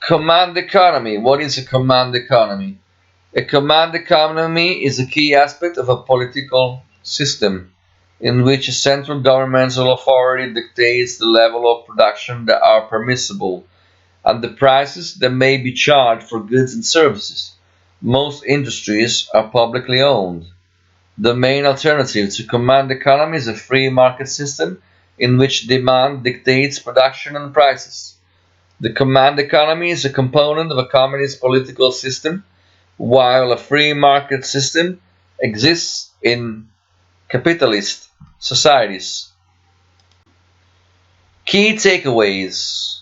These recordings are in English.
Command economy. What is a command economy? A command economy is a key aspect of a political system in which a central governmental authority dictates the level of production that are permissible and the prices that may be charged for goods and services. Most industries are publicly owned. The main alternative to command economy is a free market system in which demand dictates production and prices. The command economy is a component of a communist political system, while a free market system exists in capitalist societies. Key takeaways.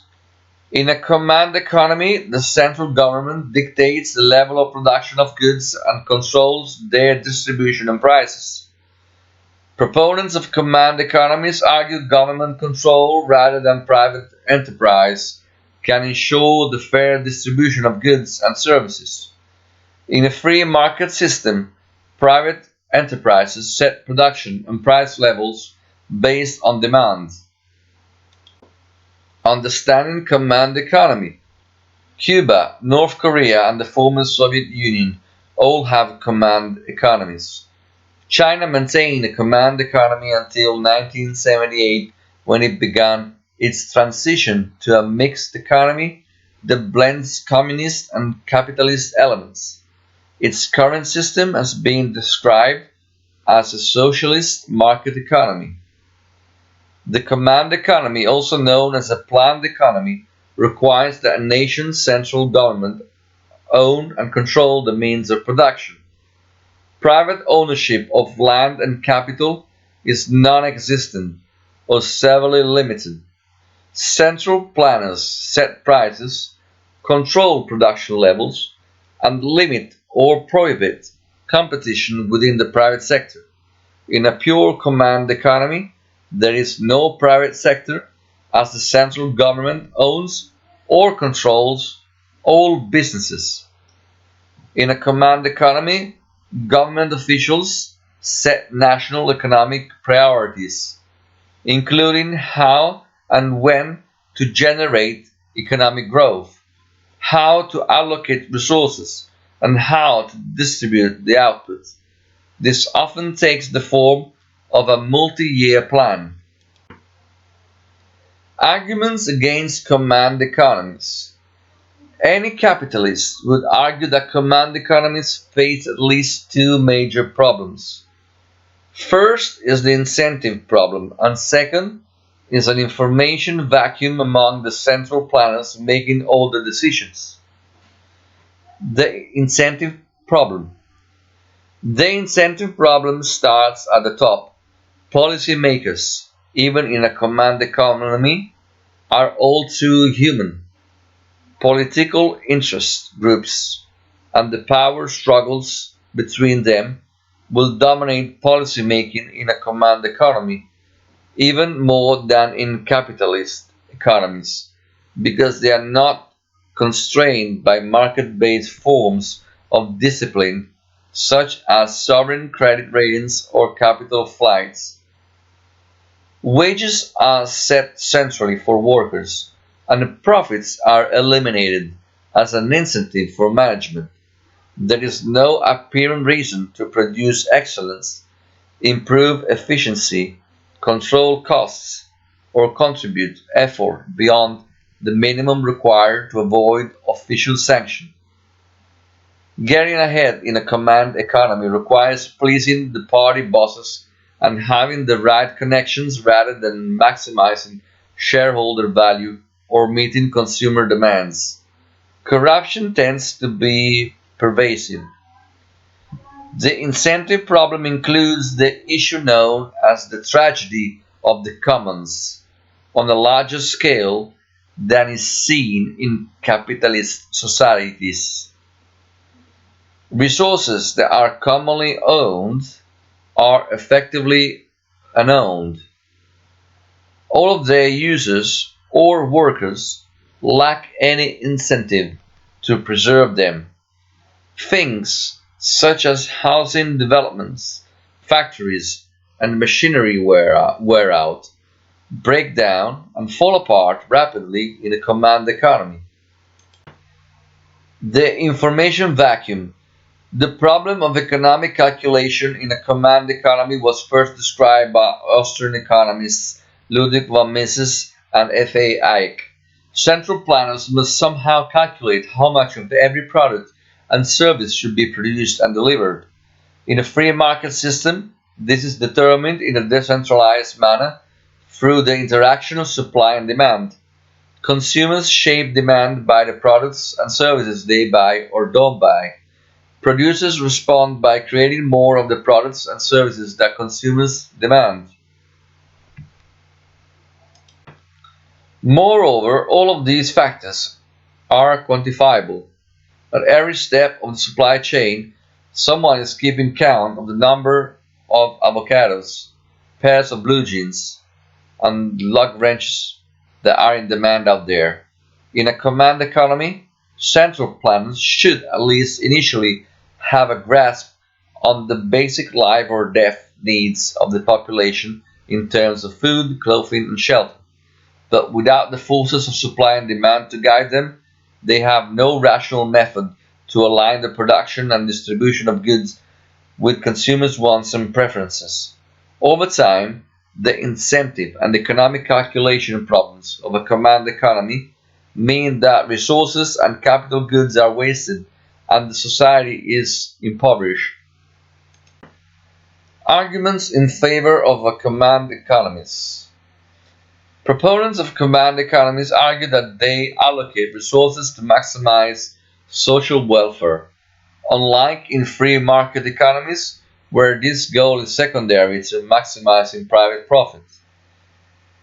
In a command economy, the central government dictates the level of production of goods and controls their distribution and prices. Proponents of command economies argue government control rather than private enterprise can ensure the fair distribution of goods and services. In a free market system, private enterprises set production and price levels based on demand. Understanding command economy. Cuba, North Korea, and the former Soviet Union all have command economies. China maintained a command economy until 1978 when it began its transition to a mixed economy that blends communist and capitalist elements. Its current system has been described as a socialist market economy. The command economy, also known as a planned economy, requires that a nation's central government own and control the means of production. Private ownership of land and capital is non-existent or severely limited. Central planners set prices, control production levels, and limit or prohibit competition within the private sector. In a pure command economy, there is no private sector, as the central government owns or controls all businesses. In a command economy, government officials set national economic priorities, including how and when to generate economic growth, how to allocate resources, and how to distribute the output. This often takes the form of a multi-year plan. Arguments against command economies. Any capitalist would argue that command economies face at least two major problems. First is the incentive problem, and second is an information vacuum among the central planners making all the decisions. The incentive problem. The incentive problem starts at the top. Policymakers, even in a command economy, are all too human. Political interest groups and the power struggles between them will dominate policymaking in a command economy, even more than in capitalist economies, because they are not constrained by market-based forms of discipline such as sovereign credit ratings or capital flights. Wages are set centrally for workers, and profits are eliminated as an incentive for management. There is no apparent reason to produce excellence, improve efficiency, control costs, or contribute effort beyond the minimum required to avoid official sanction. Getting ahead in a command economy requires pleasing the party bosses and having the right connections rather than maximizing shareholder value or meeting consumer demands. Corruption tends to be pervasive. The incentive problem includes the issue known as the tragedy of the commons on a larger scale than is seen in capitalist societies. Resources that are commonly owned are effectively unowned. All of their users or workers lack any incentive to preserve them. Things such as housing developments, factories, and machinery wear out, break down, and fall apart rapidly in a command economy. The information vacuum. The problem of economic calculation in a command economy was first described by Austrian economists Ludwig von Mises and F. A. Hayek. Central planners must somehow calculate how much of every product and service should be produced and delivered. In a free market system, this is determined in a decentralized manner through the interaction of supply and demand. Consumers shape demand by the products and services they buy or don't buy. Producers respond by creating more of the products and services that consumers demand. Moreover, all of these factors are quantifiable. At every step of the supply chain, someone is keeping count of the number of avocados, pairs of blue jeans, and lug wrenches that are in demand out there. In a command economy, central planners should, at least initially, have a grasp on the basic life or death needs of the population in terms of food, clothing, and shelter. But without the forces of supply and demand to guide them, they have no rational method to align the production and distribution of goods with consumers' wants and preferences. Over time, the incentive and economic calculation problems of a command economy mean that resources and capital goods are wasted and the society is impoverished. Arguments in favor of a command economies. Proponents of command economies argue that they allocate resources to maximize social welfare, unlike in free market economies, where this goal is secondary to maximizing private profit.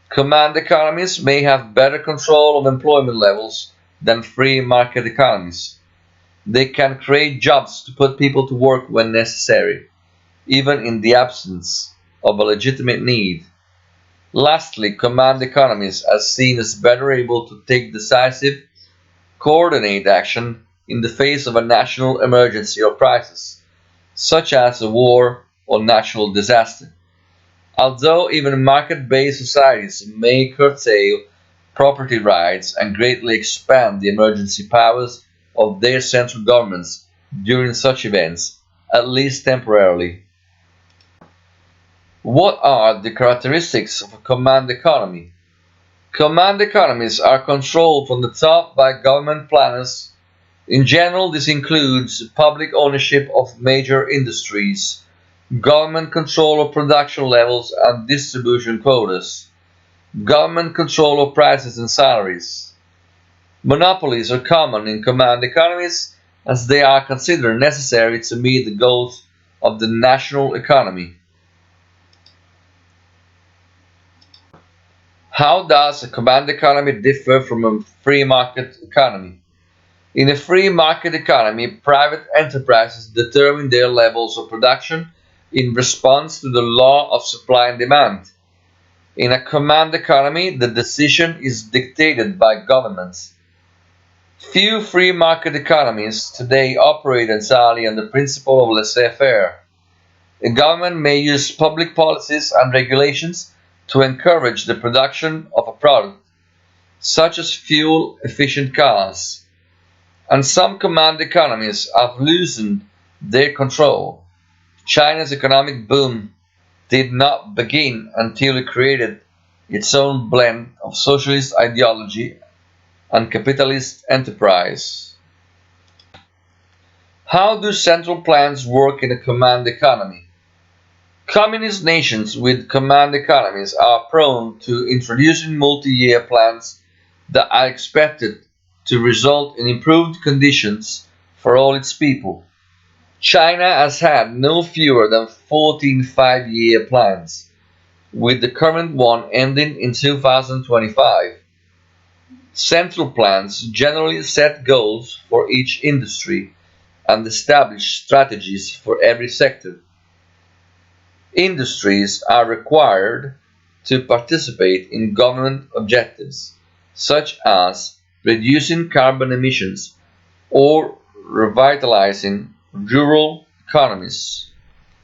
Command economies may have better control of employment levels than free market economies. They can create jobs to put people to work when necessary, even in the absence of a legitimate need. Lastly, command economies are seen as better able to take decisive, coordinate action in the face of a national emergency or crisis, such as a war or natural disaster. Although even market-based societies may curtail property rights and greatly expand the emergency powers of their central governments during such events, at least temporarily. What are the characteristics of a command economy? Command economies are controlled from the top by government planners. In general, this includes public ownership of major industries, government control of production levels and distribution quotas, government control of prices and salaries. Monopolies are common in command economies as they are considered necessary to meet the goals of the national economy. How does a command economy differ from a free market economy? In a free market economy, private enterprises determine their levels of production in response to the law of supply and demand. In a command economy, the decision is dictated by governments. Few free market economies today operate entirely on the principle of laissez-faire. A government may use public policies and regulations to encourage the production of a product, such as fuel-efficient cars. And some command economies have loosened their control. China's economic boom did not begin until it created its own blend of socialist ideology and capitalist enterprise. How do central plans work in a command economy? Communist nations with command economies are prone to introducing multi-year plans that are expected to result in improved conditions for all its people. China has had no fewer than 14 5-year plans, with the current one ending in 2025. Central plans generally set goals for each industry and establish strategies for every sector. Industries are required to participate in government objectives, such as reducing carbon emissions or revitalizing rural economies.